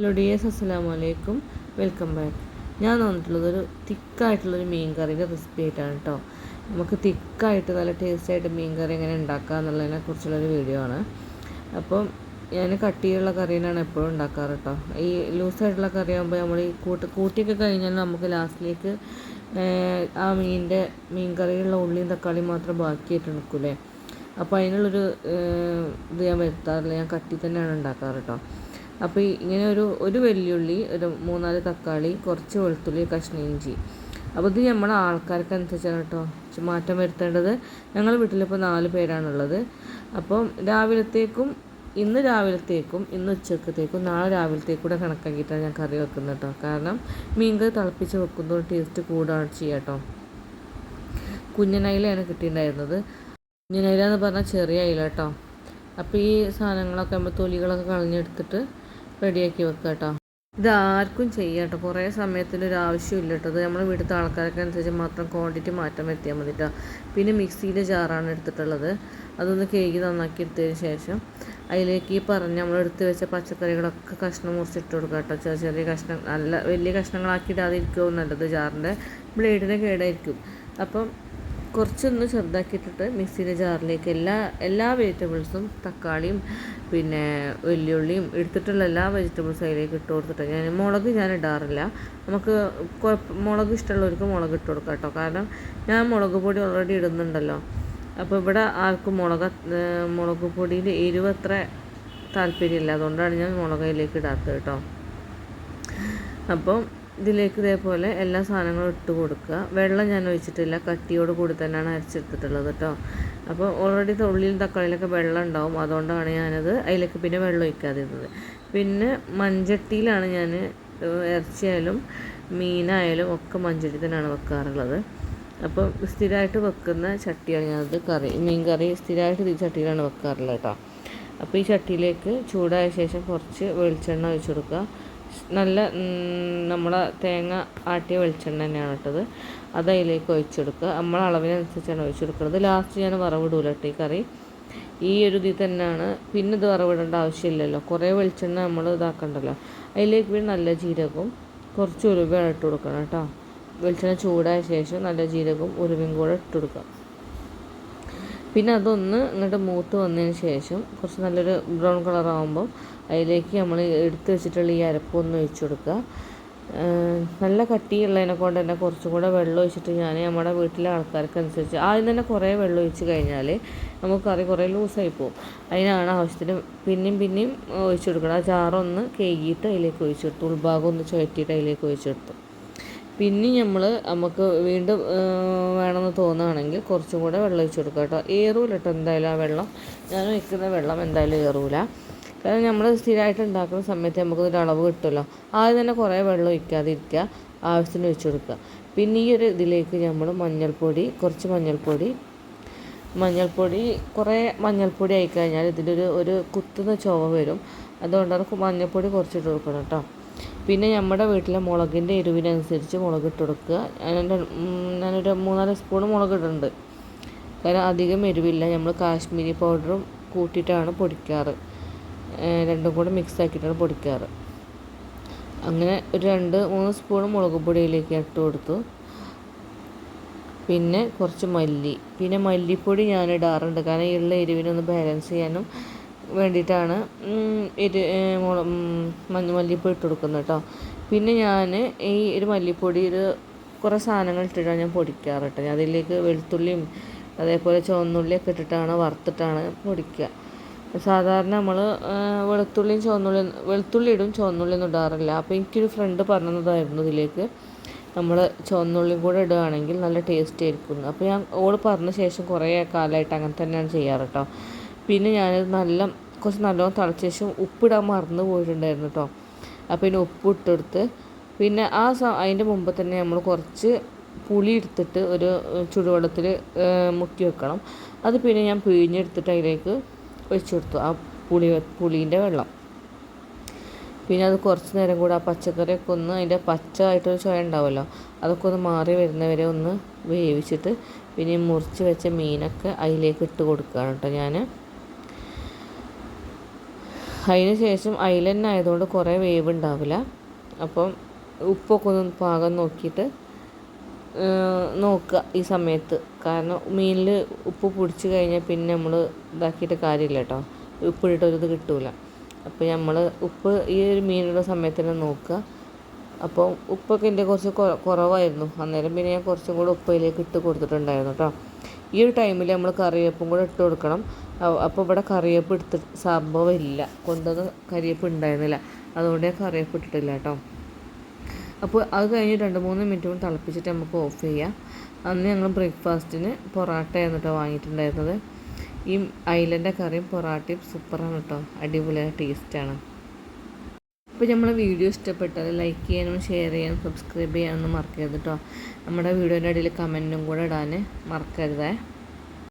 Hello dears, അസ്സലാമു അലൈക്കും. Welcome back. ഞാൻ വന്നിട്ടുള്ളത് ഒരു തിക്കായിട്ടുള്ളൊരു മീൻ കറിയുടെ റെസിപ്പി ആയിട്ടാണ് കേട്ടോ. നമുക്ക് തിക്കായിട്ട് നല്ല ടേസ്റ്റായിട്ട് മീൻ കറി എങ്ങനെ ഉണ്ടാക്കുക എന്നുള്ളതിനെ കുറിച്ചുള്ളൊരു വീഡിയോ ആണ്. അപ്പം ഞാൻ കട്ടിയുള്ള കറീനാണ് എപ്പോഴും ഉണ്ടാക്കാറ് കേട്ടോ. ഈ ലൂസായിട്ടുള്ള കറി ആകുമ്പോൾ നമ്മൾ ഈ കൂട്ടിയൊക്കെ കഴിഞ്ഞാൽ നമുക്ക് ലാസ്റ്റിലേക്ക് ആ മീൻ കറിയുള്ള ഉള്ളിയും തക്കാളിയും മാത്രം ബാക്കിയായിട്ട് നിൽക്കൂലേ. അപ്പോൾ അതിനുള്ളൊരു ഇത് ഞാൻ വരുത്താറില്ല. ഞാൻ കട്ടി തന്നെയാണ് ഉണ്ടാക്കാറ് കേട്ടോ. അപ്പോൾ ഇങ്ങനെ ഒരു വെല്ലുള്ളി, ഒരു 3-4 തക്കാളി, കുറച്ച് വെളുത്തുള്ളി, കഷ്ണം ഇഞ്ചി. അപ്പോൾ ഇത് നമ്മുടെ ആൾക്കാർക്ക് അനുസരിച്ചാണ് കേട്ടോ മാറ്റം വരുത്തേണ്ടത്. ഞങ്ങൾ വീട്ടിലിപ്പോൾ 4 പേരാണുള്ളത്. അപ്പം ഇന്ന് രാവിലത്തേക്കും ഇന്ന് ഉച്ചക്കത്തേക്കും നാളെ രാവിലത്തേക്കും കൂടെ കണക്കാക്കിയിട്ടാണ് ഞാൻ കറി വെക്കുന്നത് കേട്ടോ. കാരണം മീൻ കറി തിളപ്പിച്ച് വെക്കുന്നത് ടേസ്റ്റ് കൂടുകയാണ് ചെയ്യുക കേട്ടോ. കുഞ്ഞനയിലാണ് കിട്ടിയിട്ടുണ്ടായിരുന്നത്. കുഞ്ഞനയില എന്ന് പറഞ്ഞാൽ ചെറിയ അയില കേട്ടോ. അപ്പോൾ ഈ സാധനങ്ങളൊക്കെ നമ്മൾ തൊലികളൊക്കെ കളഞ്ഞെടുത്തിട്ട് റെഡിയാക്കി വെക്കുക കേട്ടോ. ഇതാർക്കും ചെയ്യാം കേട്ടോ. കുറേ സമയത്തിനൊരു ആവശ്യമില്ല കേട്ടോ. ഇത് നമ്മൾ വീട്ടിലത്തെ ആൾക്കാർക്ക് അനുസരിച്ച് മാത്രം ക്വാണ്ടിറ്റി മാറ്റം വരുത്തിയാൽ മതി കേട്ടോ. പിന്നെ മിക്സിയിലെ ജാറാണ് എടുത്തിട്ടുള്ളത്. അതൊന്ന് കഴുകി നന്നാക്കി എടുത്തതിന് ശേഷം അതിലേക്ക് ഈ നമ്മൾ എടുത്ത് വെച്ച പച്ചക്കറികളൊക്കെ കഷ്ണം മുറിച്ചിട്ട് കൊടുക്കുക കേട്ടോ. ചെറിയ കഷ്ണം, നല്ല വലിയ കഷ്ണങ്ങളാക്കിയിടാതിരിക്കുമോ നല്ലത്. ജാറിൻ്റെ ബ്ലേഡിന് കേടായിരിക്കും. അപ്പം കുറച്ചൊന്ന് ചെറുതാക്കിയിട്ടിട്ട് മിക്സിയുടെ ജാറിലേക്ക് എല്ലാ വെജിറ്റബിൾസും, തക്കാളിയും പിന്നെ വെല്ലുള്ളിയും എടുത്തിട്ടുള്ള എല്ലാ വെജിറ്റബിൾസും അതിലേക്ക് ഇട്ട് കൊടുത്തിട്ട് മുളക് ഞാൻ ഇടാറില്ല. നമുക്ക് മുളക് ഇഷ്ടമുള്ളവർക്ക് മുളക് ഇട്ട് കൊടുക്കാം കേട്ടോ. കാരണം ഞാൻ മുളക് പൊടി ഓൾറെഡി ഇടുന്നുണ്ടല്ലോ. അപ്പോൾ ഇവിടെ ആർക്കും മുളക് പൊടിയിൽ എരിവ് അത്ര താല്പര്യമില്ല. അതുകൊണ്ടാണ് ഞാൻ മുളക് അതിലേക്ക് ഇടാത്തത് കേട്ടോ. അപ്പം ഇതിലേക്ക് ഇതേപോലെ എല്ലാ സാധനങ്ങളും ഇട്ട് കൊടുക്കുക. വെള്ളം ഞാൻ ഒഴിച്ചിട്ടില്ല. കട്ടിയോട് കൂടി തന്നെയാണ് അരച്ചെടുത്തിട്ടുള്ളത് കേട്ടോ. അപ്പോൾ ഓൾറെഡി ഉള്ളിലും തക്കാളിയിലൊക്കെ വെള്ളം ഉണ്ടാവും. അതുകൊണ്ടാണ് ഞാനത് അതിലേക്ക് പിന്നെ വെള്ളം ഒഴിക്കാതിരുന്നത്. പിന്നെ മൺചട്ടിയിലാണ് ഞാൻ ഇറച്ചിയായാലും മീനായാലും ഒക്കെ മൺചട്ടി തന്നെയാണ് വെക്കാറുള്ളത്. അപ്പം സ്ഥിരമായിട്ട് വെക്കുന്ന ചട്ടിയാണ് ഞാനത് മീൻ കറി സ്ഥിരമായിട്ട് ഈ ചട്ടിയിലാണ് വെക്കാറുള്ളത് കേട്ടോ. അപ്പോൾ ഈ ചട്ടിയിലേക്ക് ചൂടായ ശേഷം കുറച്ച് വെളിച്ചെണ്ണ ഒഴിച്ച് കൊടുക്കുക. നല്ല നമ്മളെ തേങ്ങ ആട്ടിയ വെളിച്ചെണ്ണ തന്നെയാണ് ഇട്ടത്. അത് അതിലേക്ക് ഒഴിച്ചെടുക്കുക. നമ്മളെ അളവിനനുസരിച്ചാണ് ഒഴിച്ചെടുക്കുന്നത്. ലാസ്റ്റ് ഞാൻ വറവിടൂല കേട്ടോ. ഈ കറി ഈ ഒരു ഇതിൽ തന്നെയാണ്. പിന്നെ ഇത് വറവിടേണ്ട ആവശ്യമില്ലല്ലോ. കുറേ വെളിച്ചെണ്ണ നമ്മൾ ഇതാക്കണ്ടല്ലോ. അതിലേക്ക് പിന്നെ നല്ല ജീരകവും കുറച്ച് ഉലുവ ഇട്ട് കൊടുക്കണം കേട്ടോ. വെളിച്ചെണ്ണ ചൂടായ ശേഷം നല്ല ജീരകവും ഉലുവയും കൂടെ ഇട്ട് കൊടുക്കുക. പിന്നെ അതൊന്ന് ഇങ്ങോട്ട് മൂത്ത് വന്നതിന് ശേഷം കുറച്ച് നല്ലൊരു ബ്രൗൺ കളറാകുമ്പോൾ അതിലേക്ക് നമ്മൾ എടുത്ത് വെച്ചിട്ടുള്ള ഈ അരപ്പൊന്ന് ഒഴിച്ചു കൊടുക്കുക. നല്ല കട്ടിയുള്ളതിനെ കൊണ്ട് തന്നെ കുറച്ചും കൂടെ വെള്ളം ഒഴിച്ചിട്ട് ഞാൻ നമ്മുടെ വീട്ടിലെ ആൾക്കാർക്ക് അനുസരിച്ച് ആദ്യം തന്നെ കുറേ വെള്ളം ഒഴിച്ച് കഴിഞ്ഞാൽ നമുക്ക് കറി കുറേ ലൂസായി പോകും. അതിനാണ് ആവശ്യത്തിന് പിന്നെയും ഒഴിച്ചു കൊടുക്കണം. ആ ജാറൊന്ന് കേകിയിട്ട് അതിലേക്ക് ഒഴിച്ചു കൊടുത്തു. ഉൾഭാഗം ഒന്ന് ചുഴറ്റിയിട്ട് അതിലേക്ക് ഒഴിച്ചു കൊടുത്തു. പിന്നെ നമുക്ക് വീണ്ടും വേണമെന്ന് തോന്നുകയാണെങ്കിൽ കുറച്ചും കൂടെ വെള്ളം ഒഴിച്ച് കൊടുക്കുക കേട്ടോ. ഏറൂല കേട്ടോ എന്തായാലും ആ വെള്ളം. ഞാൻ ഒഴിക്കുന്ന വെള്ളം എന്തായാലും ഏറൂല. കാരണം നമ്മൾ സ്ഥിരമായിട്ട് ഉണ്ടാക്കുന്ന സമയത്ത് നമുക്കൊരു അളവ് കിട്ടുമല്ലോ. ആദ്യം തന്നെ കുറേ വെള്ളം ഒഴിക്കാതിരിക്കുക. ആവശ്യത്തിന് ഒഴിച്ച് കൊടുക്കുക. പിന്നെ ഈ ഒരു ഇതിലേക്ക് നമ്മൾ കുറച്ച് കുറേ മഞ്ഞൾപ്പൊടി ആയിക്കഴിഞ്ഞാൽ ഇതിലൊരു കുത്തുന്ന ചുവ വരും. അതുകൊണ്ടാണ് മഞ്ഞൾപ്പൊടി കുറച്ചിട്ട് കൊടുക്കണം കേട്ടോ. പിന്നെ നമ്മുടെ വീട്ടിലെ മുളകിൻ്റെ എരിവിനനുസരിച്ച് മുളക് ഇട്ട് കൊടുക്കുക. ഞാനൊരു 3-4 സ്പൂൺ മുളക് ഇടുന്നുണ്ട്. കാരണം അധികം എരിവില്ല. നമ്മൾ കാശ്മീരി പൗഡറും കൂട്ടിയിട്ടാണ് പൊടിക്കാറ്. രണ്ടും കൂടെ മിക്സ് ആക്കിയിട്ടാണ് പൊടിക്കാറ്. അങ്ങനെ ഒരു 2-3 സ്പൂൺ മുളക് പൊടിയിലേക്ക് ഇട്ട് കൊടുത്തു. പിന്നെ കുറച്ച് പിന്നെ മല്ലിപ്പൊടി ഞാൻ ഇടാറുണ്ട്. കാരണം ഉള്ള എരിവിനൊന്ന് ബാലൻസ് ചെയ്യാനും വേണ്ടിയിട്ടാണ് മല്ലിപ്പൊടി ഇട്ട് കൊടുക്കുന്നത് കേട്ടോ. പിന്നെ ഞാൻ ഈ ഒരു മല്ലിപ്പൊടിയിൽ കുറേ സാധനങ്ങൾ ഇട്ടിട്ടാണ് ഞാൻ പൊടിക്കാറ് കേട്ടോ. ഞാൻ അതിലേക്ക് വെളുത്തുള്ളിയും അതേപോലെ ചുവന്നുള്ളിയൊക്കെ ഇട്ടിട്ടാണ് വറുത്തിട്ടാണ് പൊടിക്കുക. സാധാരണ നമ്മൾ വെളുത്തുള്ളി ഇടും, ചുവന്നുള്ളിയൊന്നും ഇടാറില്ല. അപ്പോൾ എനിക്കൊരു ഫ്രണ്ട് പറഞ്ഞതായിരുന്നു ഇതിലേക്ക് നമ്മൾ ചുവന്നുള്ളിയും കൂടെ ഇടുകയാണെങ്കിൽ നല്ല ടേസ്റ്റ് ആയിരിക്കും. അപ്പോൾ ഞാൻ പറഞ്ഞ ശേഷം കുറേ കാലമായിട്ട് അങ്ങനെ തന്നെയാണ് ചെയ്യാറ് കേട്ടോ. പിന്നെ ഞാനത് കുറച്ച് നല്ലോണം തിളച്ച ശേഷം ഉപ്പിടാൻ മറന്നു പോയിട്ടുണ്ടായിരുന്നു കേട്ടോ. അപ്പോൾ പിന്നെ ഉപ്പ് ഇട്ടെടുത്ത് പിന്നെ അതിൻ്റെ മുമ്പ് തന്നെ നമ്മൾ കുറച്ച് പുളി എടുത്തിട്ട് ഒരു ചുടുവെള്ളത്തിൽ മുക്കി വെക്കണം. അത് പിന്നെ ഞാൻ പിഴിഞ്ഞെടുത്തിട്ട് അതിലേക്ക് ഒഴിച്ചു കൊടുത്തു ആ പുളീൻ്റെ വെള്ളം. പിന്നെ അത് കുറച്ച് നേരം കൂടെ ആ പച്ചക്കറിയൊക്കെ ഒന്ന് അതിൻ്റെ പച്ചയായിട്ടൊരു ചുവ ഉണ്ടാവുമല്ലോ, അതൊക്കെ ഒന്ന് മാറി വരുന്നവരെ ഒന്ന് വേവിച്ചിട്ട് പിന്നെ മുറിച്ച് വെച്ച മീനൊക്കെ അതിലേക്ക് ഇട്ട് കൊടുക്കുകയാണ് കേട്ടോ ഞാൻ. അതിന് ശേഷം അയില തന്നെ ആയതുകൊണ്ട് കുറേ വേവ് ഉണ്ടാവില്ല. അപ്പം ഉപ്പൊക്കെ ഒന്ന് പാകം നോക്കിയിട്ട് നോക്കുക ഈ സമയത്ത്. കാരണം മീനിൽ ഉപ്പ് പിടിച്ച് കഴിഞ്ഞാൽ പിന്നെ നമ്മൾ ഇതാക്കിയിട്ട് കാര്യമില്ല കേട്ടോ, ഉപ്പിട്ടിട്ടൊരിത് കിട്ടില്ല. അപ്പോൾ നമ്മൾ ഉപ്പ് ഈ ഒരു മീനുള്ള സമയത്ത് തന്നെ നോക്കുക. അപ്പോൾ ഉപ്പൊക്കെ എൻ്റെ കുറച്ച് കുറവായിരുന്നു അന്നേരം, പിന്നെ ഞാൻ കുറച്ചും കൂടെ ഉപ്പ് അതിലേക്ക് ഇട്ട് കൊടുത്തിട്ടുണ്ടായിരുന്നു കേട്ടോ. ഈ ഒരു ടൈമിൽ നമ്മൾ കറിവേപ്പും കൂടെ ഇട്ട് കൊടുക്കണം. അപ്പോൾ ഇവിടെ കറിവേപ്പ് എടുത്തിട്ട് സംഭവം ഇല്ല, കൊണ്ടുവന്ന് കറിവേപ്പ് ഉണ്ടായിരുന്നില്ല, അതുകൊണ്ട് ഞാൻ കറിവേപ്പ് ഇട്ടിട്ടില്ല കേട്ടോ. അപ്പോൾ അത് കഴിഞ്ഞ് 2-3 മിനിറ്റ് കൊണ്ട് തിളപ്പിച്ചിട്ട് നമുക്ക് ഓഫ് ചെയ്യാം. അന്ന് ഞങ്ങൾ ബ്രേക്ക്ഫാസ്റ്റിന് പൊറാട്ടയാണ് കേട്ടോ വാങ്ങിയിട്ടുണ്ടായിരുന്നത്. ഈ ഐലൻ്റെ കറിയും പൊറാട്ടയും സൂപ്പറാണ് കേട്ടോ, അടിപൊളിയായ ടേസ്റ്റാണ്. അപ്പോൾ നമ്മളെ വീഡിയോ ഇഷ്ടപ്പെട്ടാൽ ലൈക്ക് ചെയ്യാനും ഷെയർ ചെയ്യാനും സബ്സ്ക്രൈബ് ചെയ്യാനൊന്നും മറക്കരുത് കേട്ടോ. നമ്മുടെ വീഡിയോൻ്റെ ഇടയിൽ കമൻറ്റും കൂടെ ഇടാൻ മറക്കരുതേ.